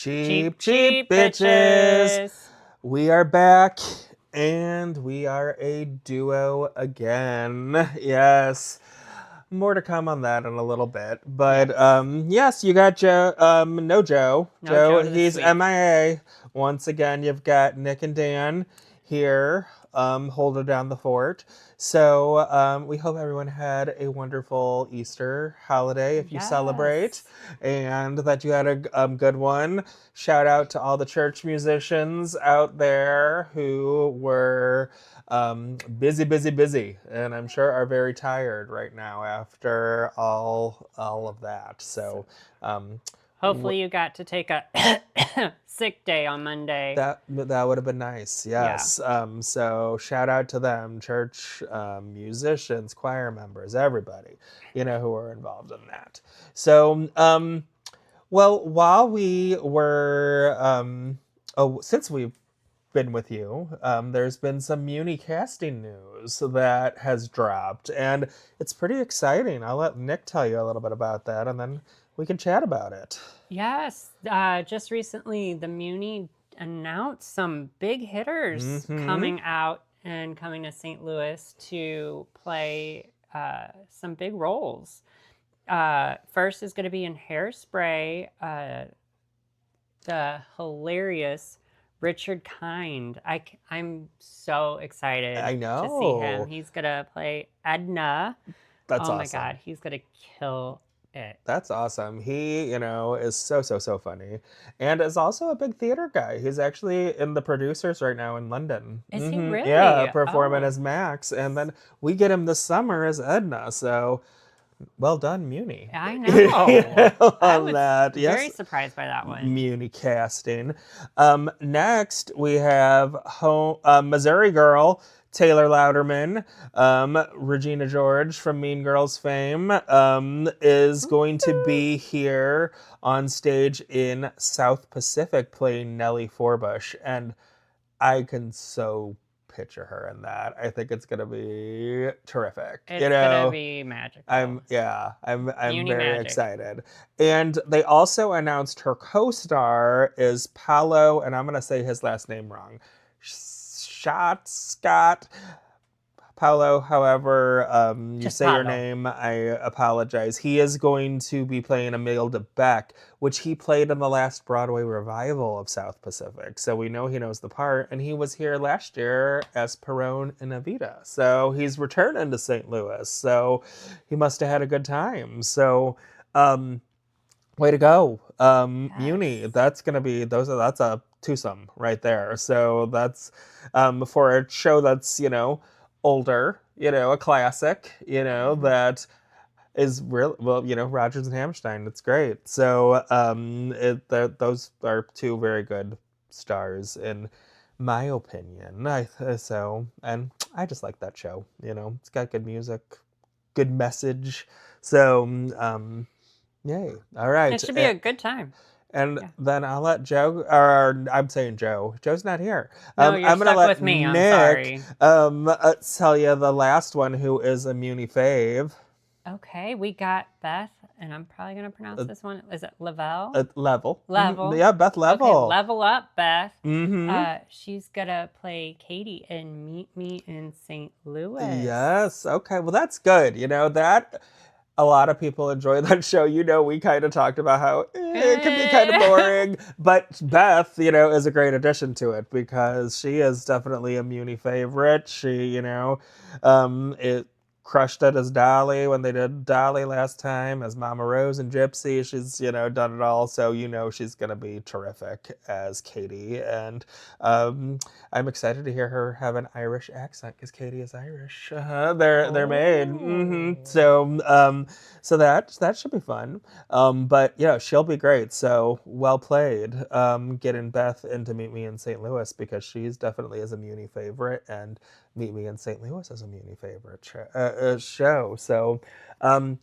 Cheap, cheap bitches. We are back, and we are a duo again. Yes. More to come on that in a little bit. But yes, you got Joe. No Joe. Joe he's week. MIA. Once again, you've got Nick and Dan here holding down the fort. So we hope everyone had a wonderful Easter holiday if you celebrate, and that you had a good one. Shout out to all the church musicians out there who were busy, and I'm sure are very tired right now after all of that. So hopefully you got to take a sick day on Monday. That would have been nice. Yes. Yeah. So shout out to them, church musicians, choir members, everybody, who are involved in that. So well, while we were since we've been with you, there's been some Muny casting news that has dropped, and it's pretty exciting. I'll let Nick tell you a little bit about that, and then we can chat about it. Yes, just recently the Muny announced some big hitters coming out and coming to St. Louis to play some big roles. First is going to be in Hairspray, the hilarious Richard Kind. I'm so excited I know. to see him. He's going to play Edna. That's awesome. Oh my God, he's going to kill it. That's awesome. He, is so funny, and is also a big theater guy. He's actually in the producers right now in London. Is he really? Yeah, performing as Max, and then we get him this summer as Edna. So, well done, Muny. I know. I was that. Very surprised by that one. Muny casting. Next we have Missouri girl Taylor Louderman, Regina George from Mean Girls fame, is going to be here on stage in South Pacific playing Nellie Forbush, and I can so picture her in that. I think it's gonna be terrific. It's gonna be magical. I'm very excited. And they also announced her co-star is Paulo, and I'm gonna say his last name wrong. Scott Paulo, however you say Paulo. Your name, I apologize. He is going to be playing Emile de Beck, which he played in the last Broadway revival of South Pacific. So we know he knows the part, and he was here last year as Perón in Evita. So he's returning to St. Louis. So he must have had a good time. So way to go. Muny, that's a twosome right there. So that's for a show that's, older, a classic, that is real. Well, Rodgers and Hammerstein. It's great. So those are two very good stars in my opinion. And I just like that show. It's got good music, good message. So yay! All right, it should be a good time. And then I'll let Joe, or I'm saying Joe. Joe's not here. No, you're I'm gonna stuck let with me. Nick, I'm sorry. Tell you the last one who is a Muny fave. Okay, we got Beth, and I'm probably going to pronounce this one. Is it Leavel? Level. Level. Mm-hmm. Yeah, Beth Leavel. Okay, level up, Beth. Mm-hmm. She's going to play Katie in Meet Me in St. Louis. Yes. Okay. Well, that's good. That a lot of people enjoy that show. We kind of talked about how it can be kind of boring, but Beth, is a great addition to it because she is definitely a Muny favorite. She, it crushed it as Dolly when they did Dolly last time, as Mama Rose and Gypsy. She's, done it all. So, she's going to be terrific as Katie. And I'm excited to hear her have an Irish accent because Katie is Irish. They're made. Mm-hmm. So that should be fun. But yeah, she'll be great. So well played getting Beth in to Meet Me in St. Louis because she's definitely is a Muny favorite, and Meet Me in St. Louis is a Muny favorite show. So, and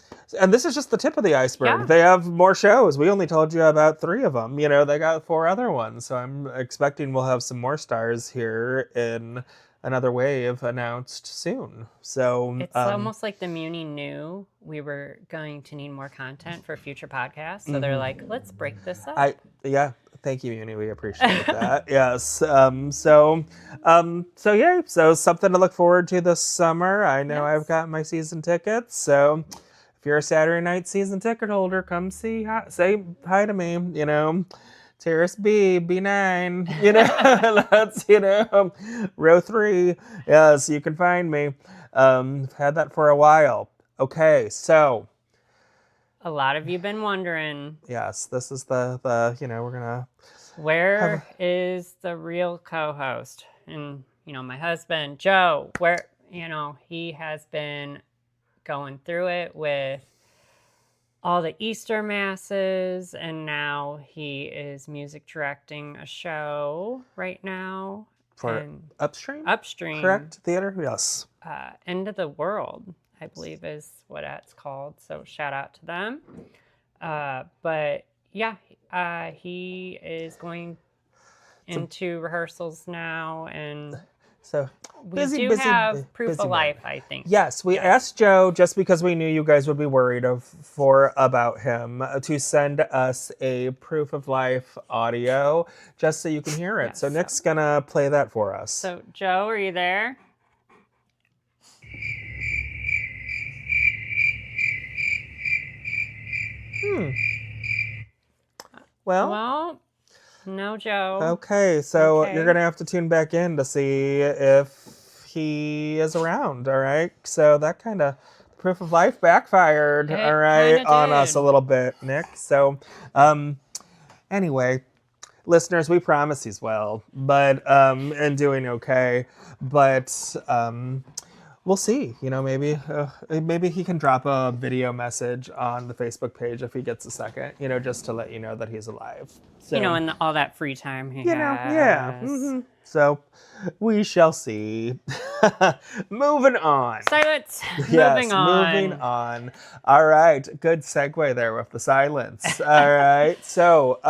this is just the tip of the iceberg. Yeah. They have more shows. We only told you about 3 of them. They got 4 other ones. So I'm expecting we'll have some more stars here in another wave announced soon. So it's almost like the Muny knew we were going to need more content for future podcasts. So they're like, let's break this up. Thank you, Muny. We appreciate that. Yes. So yeah. So something to look forward to this summer. I know I've got my season tickets. So if you're a Saturday night season ticket holder, come say hi to me. You know, Terrace B9. You know, that's row 3. Yes, you can find me. I've had that for a while. Okay, so. A lot of you been wondering. Yes, this is the we're gonna. Where is the real co-host? And my husband Joe, where he has been going through it with all the Easter masses, and now he is music directing a show right now For Upstream? Upstream, correct? Theater? Yes. End of the World, I believe is what it's called. So shout out to them. But yeah, he is going into rehearsals now, and so we do have proof of life, I think. Yes, we asked Joe, just because we knew you guys would be worried about him, to send us a proof of life audio just so you can hear it. Yes, so Nick's gonna play that for us. So Joe, are you there? Well, no, Joe. Okay, so you're going to have to tune back in to see if he is around, all right? So that kind of proof of life backfired, all right, on us a little bit, Nick. So anyway, listeners, we promise he's well, but and doing okay, but we'll see. Maybe he can drop a video message on the Facebook page if he gets a second, just to let you know that he's alive. So, and all that free time he has. Yeah. Mm-hmm. So we shall see. Moving on. Silence. Yes, moving on. Moving on. All right. Good segue there with the silence. All right. So,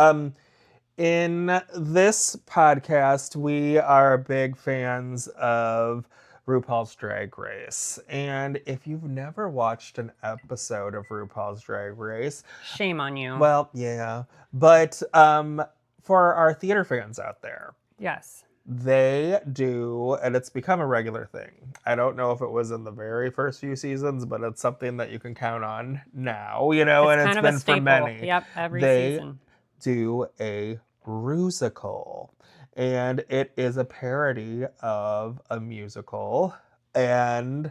in this podcast, we are big fans of RuPaul's Drag Race. And if you've never watched an episode of RuPaul's Drag Race, shame on you. Well, yeah. But for our theater fans out there, yes, they do, and it's become a regular thing. I don't know if it was in the very first few seasons, but it's something that you can count on now, and it's been for many. Yep, every season. They do a Ru-sical. And it is a parody of a musical, and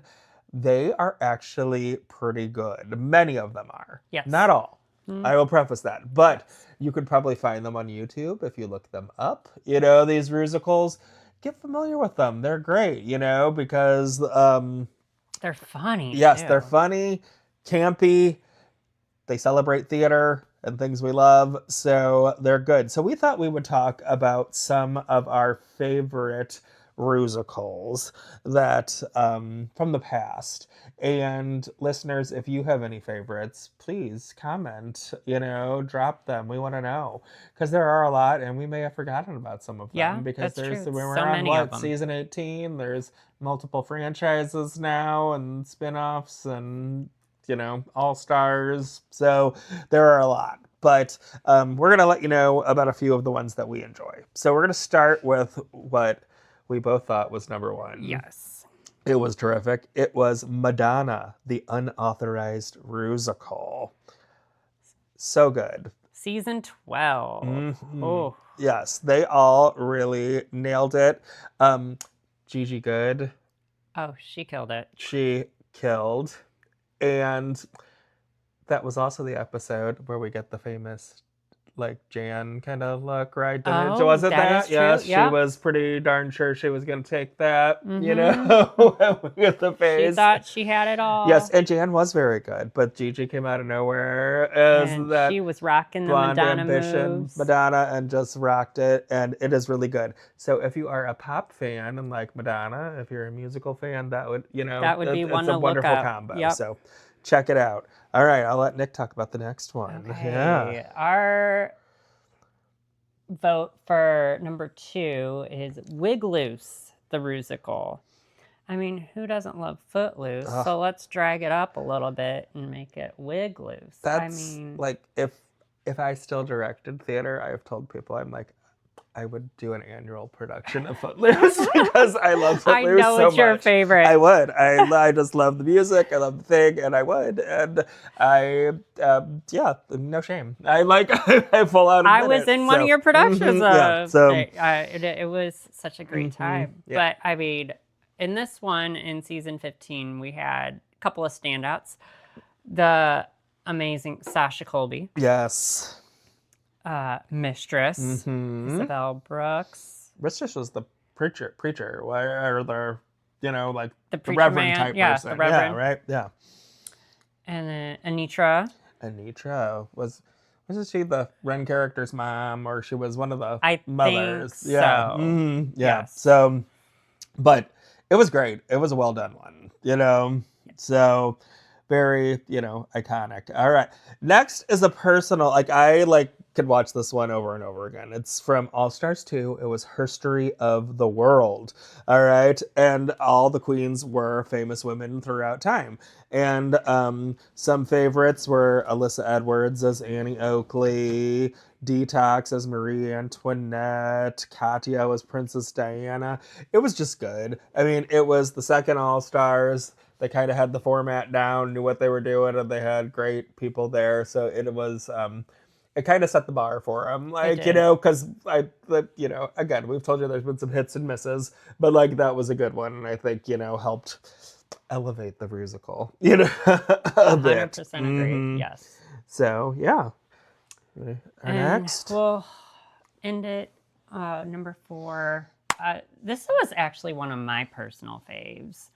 they are actually pretty good. Many of them are. Yes. Not all. I will preface that. But you could probably find them on YouTube if you look them up. These Ru-sicals, get familiar with them. They're great, because... they're funny, Yes, too. They're funny, campy, they celebrate theater and things we love, so they're good. So we thought we would talk about some of our favorite Ru-sicals that from the past. And listeners, if you have any favorites, please comment, drop them. We want to know, because there are a lot, and we may have forgotten about some of them. Yeah, because that's there's true. we're So on many of them. season 18. There's multiple franchises now and spin-offs and all-stars. So there are a lot. But we're going to let you know about a few of the ones that we enjoy. So we're going to start with what we both thought was number 1. Yes. It was terrific. It was Madonna, the Unauthorized Rusical. So good. Season 12. Mm-hmm. Oh. Yes, they all really nailed it. Gigi Good. Oh, she killed it. She killed. And that was also the episode where we get the famous, Jan kind of look, right? Wasn't that? Yes, yep. She was pretty darn sure she was going to take that, Mm-hmm. with the face. She thought she had it all. Yes, and Jan was very good, but Gigi came out of nowhere as and that she was rocking the blonde Madonna ambition, moves. Madonna, and just rocked it, and it is really good. So if you are a pop fan and like Madonna, if you're a musical fan, that would be one it's to a wonderful look up. combo. Yep. So check it out. All right, I'll let Nick talk about the next one. Okay. Yeah. Our vote for number 2 is Wigloose, the Rusical. I mean, who doesn't love Footloose? Ugh. So let's drag it up a little bit and make it Wigloose. That's if if I still directed theater, I have told people, I'm like, I would do an annual production of Footloose because I love Footloose so much. I know it's your favorite. I would. I just love the music. I love the thing, and I would. And yeah, no shame. I full out admit I was in one of your productions. It was such a great time. Yeah. But I mean, in this one, in season 15, we had a couple of standouts. The amazing Sasha Colby. Yes. Mistress, Isabel Brooks. Mistress was the preacher, or the, the reverend man, type yeah, person. The reverend. Yeah, right? Yeah. And then Anitra. Anitra wasn't she the Ren character's mom, or she was one of the I mothers? Think yeah. so. Mm-hmm. Yeah. Yes. So, but it was great. It was a well done one, So very, iconic. All right. Next is a personal, I could watch this one over and over again. It's from All Stars 2. It was History of the World. All right. And all the queens were famous women throughout time. And some favorites were Alyssa Edwards as Annie Oakley, Detox as Marie Antoinette, Katya as Princess Diana. It was just good. I mean, it was the second All Stars. They kind of had the format down, knew what they were doing, and they had great people there. So it was, it kind of set the bar for them. Because again, we've told you there's been some hits and misses, but that was a good one. And I think, helped elevate the Rusical, a bit. 100% agree, yes. So, yeah. Next. We'll end it, number 4. This was actually one of my personal faves.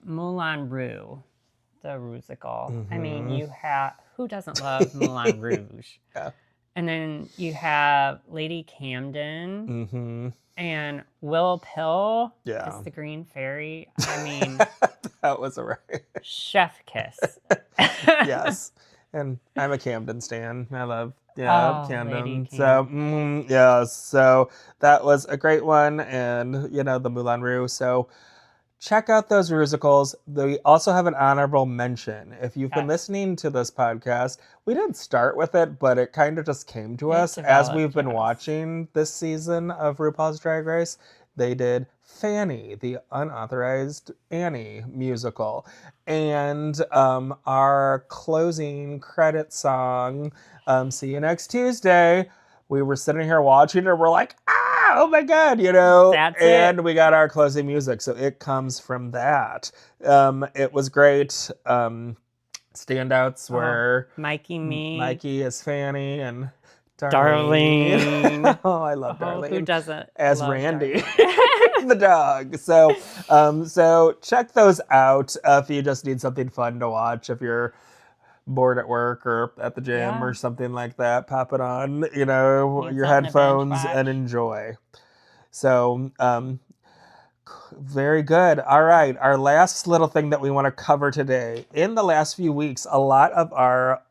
Moulin Rouge, the Rusical. I mean, you have, who doesn't love Moulin Rouge? Yeah. And then you have Lady Camden and Will Pill is the Green Fairy. I mean, that was a right. Chef kiss. Yes. And I'm a Camden stan. I love Camden. So, so that was a great one. And, the Moulin Rouge. So, check out those Rusicals. We also have an honorable mention. If you've been listening to this podcast, we didn't start with it, but it kind of just came to us as we've been watching this season of RuPaul's Drag Race. They did Fanny, the Unauthorized Annie musical. And our closing credit song, See You Next Tuesday, we were sitting here watching it, and we're like, oh my God, That's and it. we got our closing music. So it comes from that. It was great. Standouts were Mikey as Fanny and Darlene. Oh, I love Darlene. Who doesn't? As Randy, the dog. So, so check those out if you just need something fun to watch. If you're bored at work or at the gym or something like that, pop it on, your headphones and enjoy. So, very good. All right. Our last little thing that we want to cover today. In the last few weeks, a lot of our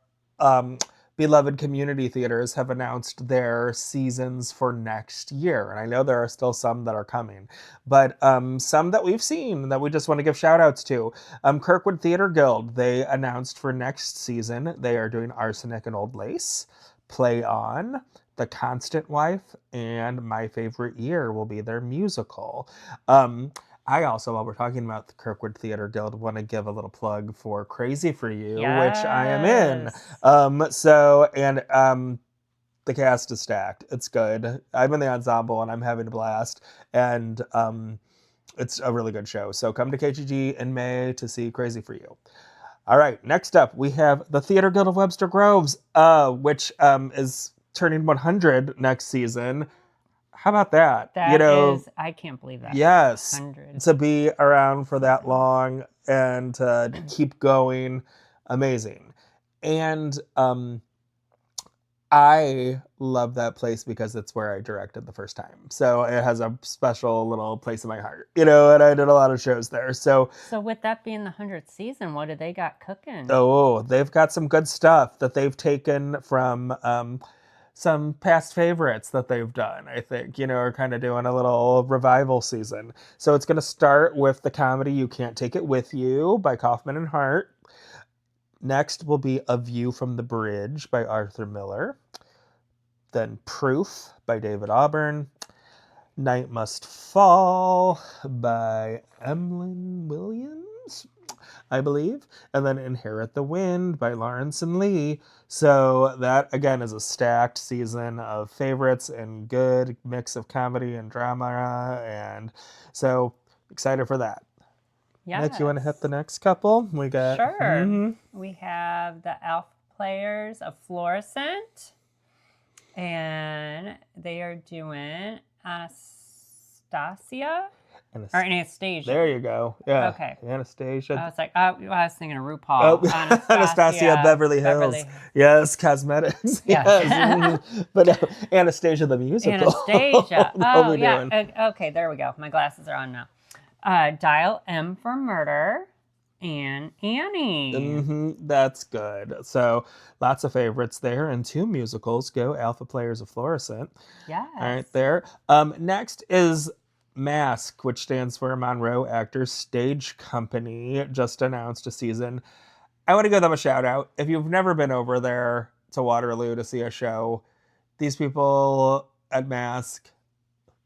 beloved community theaters have announced their seasons for next year. And I know there are still some that are coming, but some that we've seen that we just want to give shout outs to. Kirkwood Theater Guild, they announced for next season, they are doing Arsenic and Old Lace, Play On, The Constant Wife, and My Favorite Year will be their musical. I also, while we're talking about the Kirkwood Theater Guild, want to give a little plug for Crazy for You, which I am in. The cast is stacked. It's good. I'm in the ensemble and I'm having a blast. And it's a really good show. So come to KGG in May to see Crazy for You. All right, next up, we have the Theater Guild of Webster Groves, which is turning 100 next season. How about that? That is, I can't believe that. Yes. 100. To be around for that long and to keep going, amazing. And I love that place because it's where I directed the first time. So it has a special little place in my heart, and I did a lot of shows there. So with that being the 100th season, what do they got cooking? Oh, they've got some good stuff that they've taken from some past favorites that they've done, I think, are kind of doing a little revival season. So it's going to start with the comedy You Can't Take It With You by Kaufman and Hart. Next will be A View from the Bridge by Arthur Miller. Then Proof by David Auburn. Night Must Fall by Emlyn Williams, I believe. And then Inherit the Wind by Lawrence and Lee. So that, again, is a stacked season of favorites and good mix of comedy and drama. And so excited for that. Yes. Nick, you want to hit the next couple? We got... Sure. We have the Alpha Players of Fluorescent. And they are doing Anastasia. Or Anastasia. There you go. Yeah. Okay. Anastasia. I was like, I was thinking of RuPaul. Oh, Anastasia Beverly Hills. Yes, cosmetics. Yes. Yes. But Anastasia the musical. Anastasia. Oh, yeah. Okay, there we go. My glasses are on now. Dial M for Murder and Annie. That's good. So lots of favorites there, and 2 musicals. Go Alpha Players of Fluorescent. Yes. All right, there. Next is Mask, which stands for Monroe Actors Stage Company, just announced a season. I want to give them a shout out. If you've never been over there to Waterloo to see a show, these people at Mask,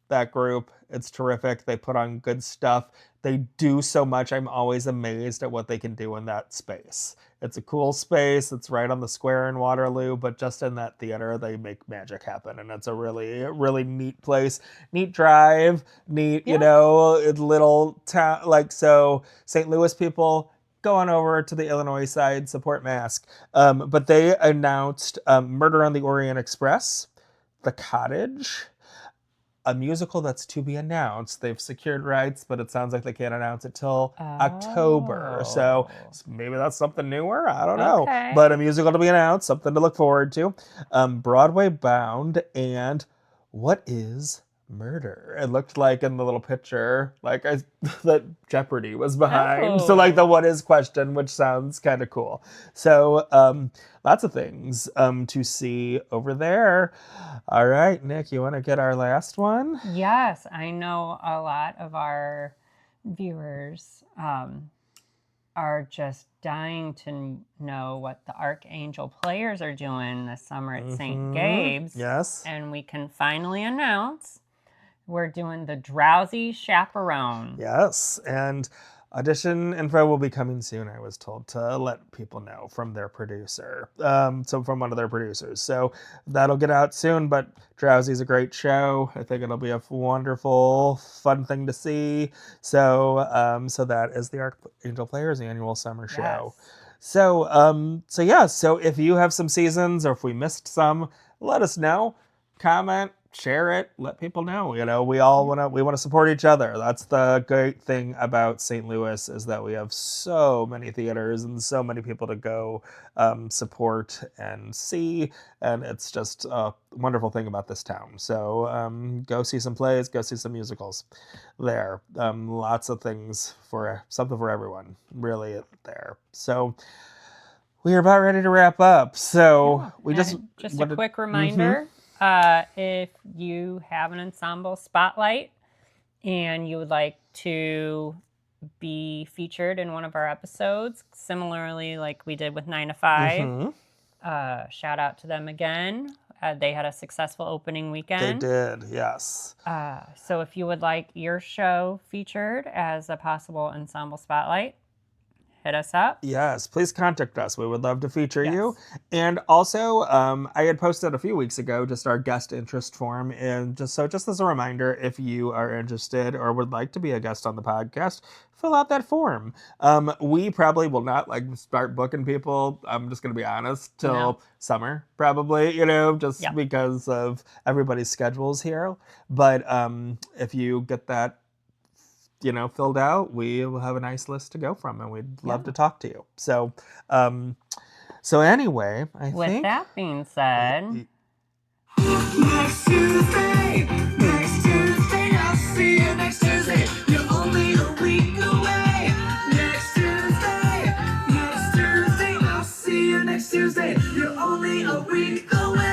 that group, it's terrific. They put on good stuff. They do so much. I'm always amazed at what they can do in that space. It's a cool space. It's right on the square in Waterloo, but just in that theater, they make magic happen. And it's a really, really neat place. Neat drive, neat, little town. Like, so St. Louis people, go on over to the Illinois side, support Mask. But they announced Murder on the Orient Express, The Cottage, a musical that's to be announced. They've secured rights, but it sounds like they can't announce it till October. So maybe that's something newer. I don't know. Okay. But a musical to be announced, something to look forward to. Broadway Bound and What is Murder? It looked like in the little picture, like that Jeopardy was behind. So like the what is question, which sounds kind of cool. So lots of things to see over there. All right, Nick, you want to get our last one? Yes, I know a lot of our viewers are just dying to know what the Archangel Players are doing this summer at St. Gabe's. Yes. And we can finally announce we're doing the Drowsy Chaperone. Yes, and audition info will be coming soon, I was told, to let people know from their producer. So from one of their producers. So that'll get out soon, but Drowsy's a great show. I think it'll be a wonderful, fun thing to see. So so that is the Archangel Players annual summer show. Yes. So if you have some seasons or if we missed some, let us know. Comment. Share it, let people know. We all want to support each other. That's the great thing about St. Louis, is that we have so many theaters and so many people to go support and see, and it's just a wonderful thing about this town. So go see some plays, go see some musicals there. Lots of things, for something for everyone, really, there. So we are about ready to wrap up. So we just a quick reminder. If you have an ensemble spotlight and you would like to be featured in one of our episodes, similarly like we did with 9 to 5, shout out to them again. They had a successful opening weekend. They did, yes. So if you would like your show featured as a possible ensemble spotlight, hit us up. Yes, please contact us. We would love to feature you. And also, I had posted a few weeks ago just our guest interest form. And just as a reminder, if you are interested or would like to be a guest on the podcast, fill out that form. We probably will not start booking people, I'm just going to be honest, till summer, probably, because of everybody's schedules here. But if you get that filled out, we will have a nice list to go from, and we'd love to talk to you. So, anyway, I think... With that being said... Next Tuesday, I'll see you next Tuesday. You're only a week away. Next Tuesday, I'll see you next Tuesday. You're only a week away.